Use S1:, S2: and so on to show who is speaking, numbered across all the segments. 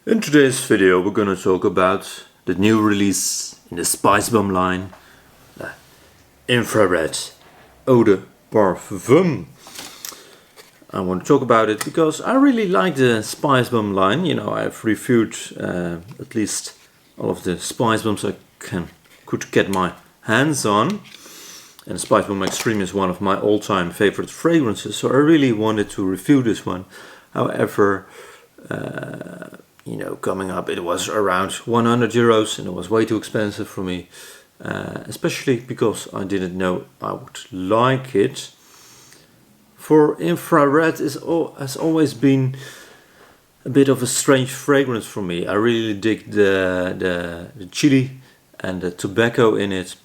S1: In today's video we're gonna talk about the new release in the Spicebomb line, the Infrared Eau de Parfum. I want to talk about it because I really like the Spicebomb line. You know, I've reviewed at least all of the Spicebombs I could get my hands on. And Spicebomb Extreme is one of my all-time favorite fragrances, so I really wanted to review this one. However, you know, coming up it was around 100 euros and it was way too expensive for me, especially because I didn't know I would like it. For Infrared has always been a bit of a strange fragrance for me. I really dig the chili and the tobacco in it.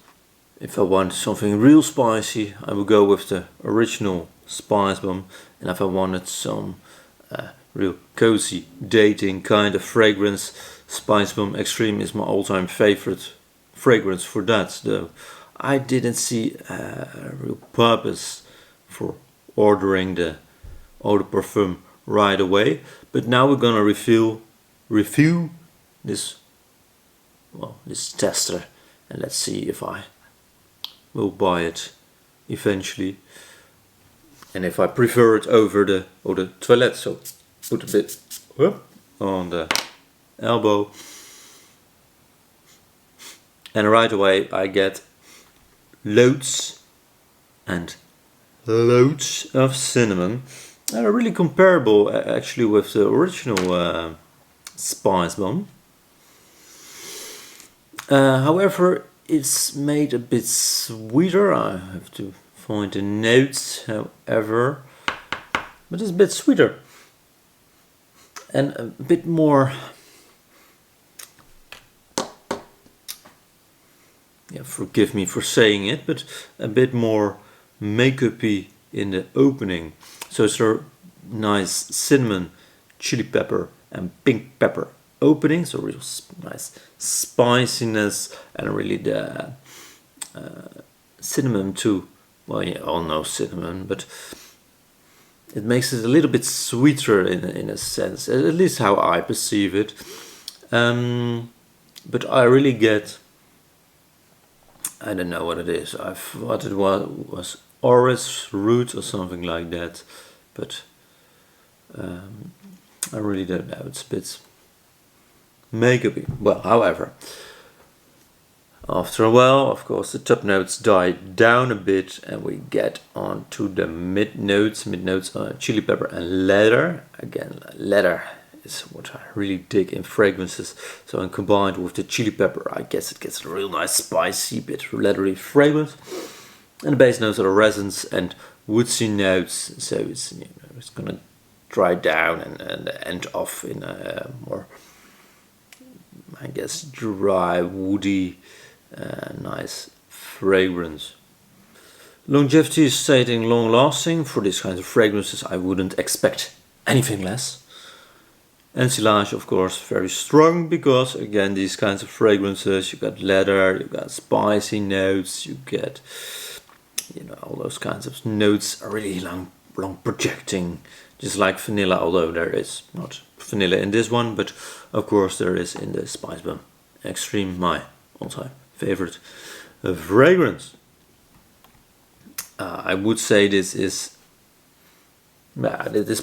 S1: If I want something real spicy, I would go with the original Spicebomb, and if I wanted some real cozy dating kind of fragrance, Spicebomb Extreme is my all-time favorite fragrance for that, though I didn't see a real purpose for ordering the eau de parfum right away. But now we're gonna review this tester, and let's see if I will buy it eventually, and if I prefer it over the eau de toilette. So put a bit on the elbow, and right away I get loads and loads of cinnamon. And really comparable actually with the original Spicebomb. However, it's made a bit sweeter. I have to find the notes, however, but it's a bit sweeter and a bit more, yeah, forgive me for saying it, but a bit more makeup-y in the opening. So it's a nice cinnamon, chili pepper and pink pepper opening, so real nice spiciness, and really the cinnamon too. Well, you all know cinnamon, but it makes it a little bit sweeter in a sense, at least how I perceive it. But I really get, I don't know what it is. I thought it was orris root or something like that, but I really don't know. It's a bit makeup-y. Well, however, after a while, of course, the top notes die down a bit, and we get on to the mid notes. Mid notes are chili pepper and leather. Again, leather is what I really dig in fragrances. So, and combined with the chili pepper, I guess it gets a real nice spicy, bit leathery fragrance. And the base notes are resins and woodsy notes. So it's, you know, it's gonna dry down and end off in a more, I guess, dry, woody, nice fragrance. Longevity is stating long lasting. For these kinds of fragrances I wouldn't expect anything less. Ensilage, of course, very strong, because again, these kinds of fragrances, you got leather, you got spicy notes, you get, you know, all those kinds of notes are really long projecting, just like vanilla, although there is not vanilla in this one, but of course there is in the Spicebomb Extreme, my all-time favorite fragrance. I would say this is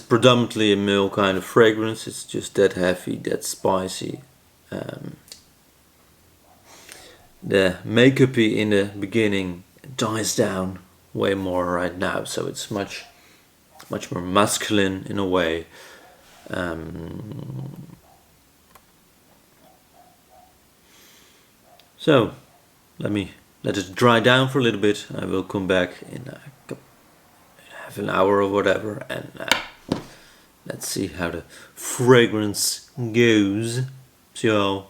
S1: predominantly a male kind of fragrance. It's just that heavy, that spicy. The makeup-y in the beginning dies down way more right now, so it's much more masculine in a way. So let it dry down for a little bit. I will come back in half an hour or whatever, and let's see how the fragrance goes. So,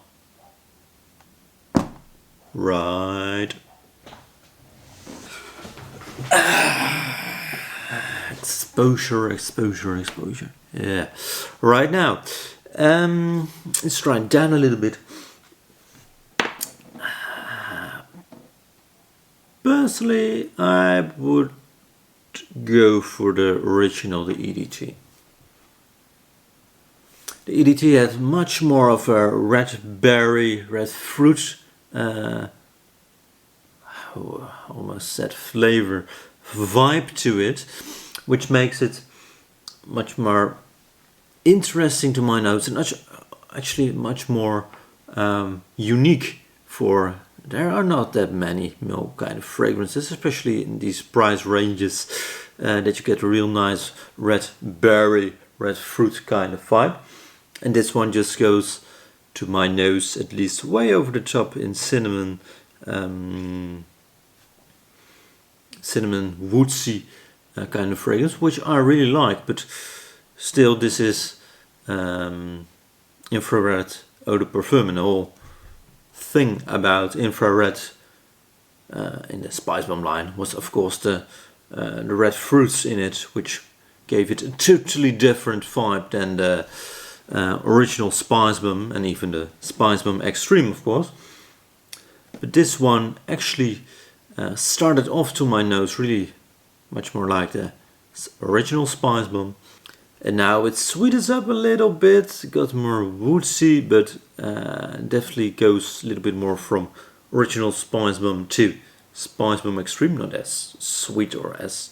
S1: right. Exposure. Yeah. Right now, it's drying down a little bit. Personally, I would go for the original, the EDT. The EDT had much more of a red berry, red fruit, almost said flavor, vibe to it, which makes it much more interesting to my nose and actually much more unique. For there are not that many milk kind of fragrances, especially in these price ranges, that you get a real nice red berry, red fruit kind of vibe. And this one just goes to my nose at least way over the top in cinnamon, cinnamon woodsy kind of fragrance, which I really like. But still, this is infrared eau de parfum, and the whole thing about infrared in the Spicebomb line was, of course, the red fruits in it, which gave it a totally different vibe than the original Spicebomb and even the Spicebomb Extreme, of course. But this one actually started off to my nose really much more like the original Spicebomb, and now it sweetens up a little bit, got more woodsy, but definitely goes a little bit more from original Spicebomb to Spicebomb Extreme, not as sweet or as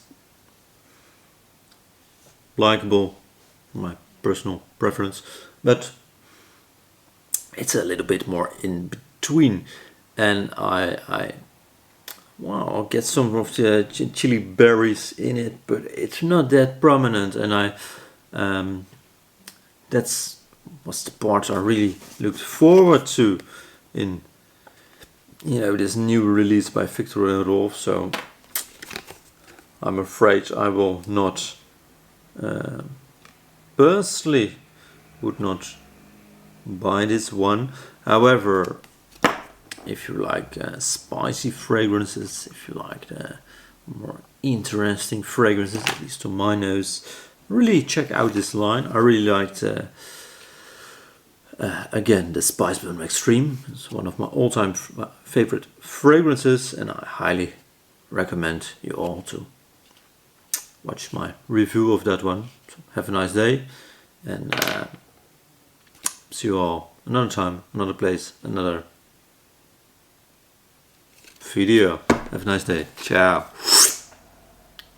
S1: likable, my personal preference, but it's a little bit more in between. And I get some of the chili berries in it, but it's not that prominent, and that's was the part I really looked forward to in this new release by Viktor and Rolf. So I'm afraid I will not personally would not buy this one. However, if you like spicy fragrances, if you like the more interesting fragrances, at least to my nose, really check out this line. I really liked again the Spicebomb Extreme. It's one of my all-time favorite fragrances, and I highly recommend you all to watch my review of that one. So have a nice day, and see you all another time, another place, another video. Have a nice day. Ciao.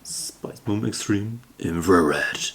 S1: Spicebomb Extreme Infrared.